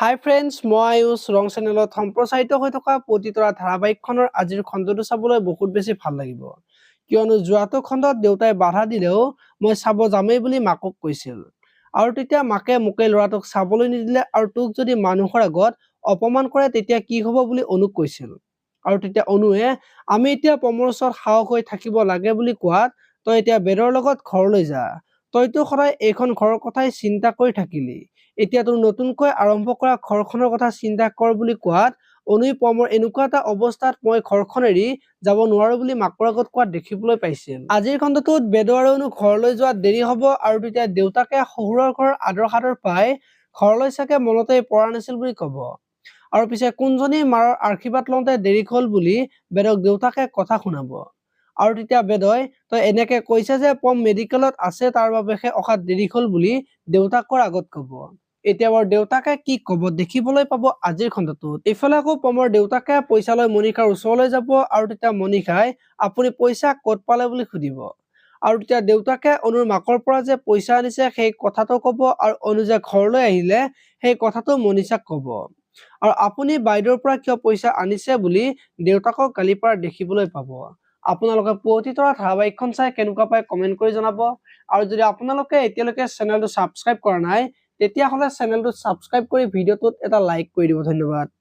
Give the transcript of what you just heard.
হাই friends, মই আয়ুষ ৰং চেনেলত সম্প্ৰচাৰিত হৈ থকা পতিতৰা ধাৰাবাহিকখনৰ আজিৰ খণ্ডটো চাবলৈ বহুত বেছি ভাল লাগিব। কিয়নো যোৱাটো খণ্ডত দেউতাই বাধা দিলেও মই চাব যামেই বুলি মাকক কৈছিল। আৰু তেতিয়া মাকে মোকে ল'ৰাটোক চাবলৈ নিদিলে আৰু তোক যদি মানুহৰ আগত অপমান কৰে তেতিয়া কি হ'ব বুলি অনুক কৈছিল। আৰু তেতিয়া অনুৱে আমি এতিয়া পমৰ ওচৰত সাহস হৈ থাকিব লাগে বুলি কোৱাত তই এতিয়া বেদৰ লগত ঘৰলৈ যা। তইতো সদায় এইখন ঘৰৰ কথাই চিন্তা কৰি থাকিলি। এতিয়া তোৰ নতুনকৈ আৰম্ভ কৰা ঘৰখনৰ কথা চিন্তা কৰ বুলি কোৱাত অনুই পমৰ এনেকুৱা এটা অৱস্থাত মই ঘৰখন এৰি যাব নোৱাৰো বুলি মাকৰ আগত কোৱাত দেখিবলৈ পাইছিল। আজিৰ খণ্ডটোত বেদ আৰু অনু ঘৰলৈ যোৱাত দেৰি হ'ব আৰু তেতিয়া দেউতাকে শহুৰৰ ঘৰৰ আদৰ সাদৰ পাই ঘৰলৈ চাগে মনতেই পৰা নাছিল বুলি ক'ব। আৰু পিছে কোনজনী মাৰৰ আশীৰ্বাদ লওঁতে দেৰি হ'ল বুলি বেদক দেউতাকে কথা শুনাব। আৰু তেতিয়া বেদই তই এনেকে কৈছে যে পম মেডিকেলত আছে তাৰ বাবেহে অহাত দেৰি হ'ল বুলি দেউতাকৰ আগত ক'ব। এতিয়া বাৰু দেউতাকে কি ক'ব দেখিবলৈ পাব আজিৰ খণ্ডটোত। এইফালে আকৌ পমৰ দেউতাকে পইচা লৈ মনিষাৰ ওচৰলৈ যাব আৰু তেতিয়া মনিষাই আপুনি পইচা ক'ত পালে বুলি সুধিব। আৰু তেতিয়া দেউতাকে অনুৰ মাকৰ পৰা যে পইচা আনিছে সেই কথাটো ক'ব আৰু অনু যে ঘৰলৈ আহিলে সেই কথাটো মনিষাক ক'ব। আৰু আপুনি বাইদেউৰ পৰা কিয় পইচা আনিছে বুলি দেউতাকক গালি পৰা দেখিবলৈ পাব। আপোনালোকে পতিতৰা ধাৰাবাহিকখন চাই কেনেকুৱা পায় কমেণ্ট কৰি জনাব। আৰু যদি আপোনালোকে এতিয়ালৈকে চেনেলটো ছাবস্ক্ৰাইব কৰা নাই তেতিয়াহ'লে চেনেলটো ছাবস্ক্ৰাইব কৰি ভিডিঅ'টোত এটা লাইক কৰি দিব। ধন্যবাদ।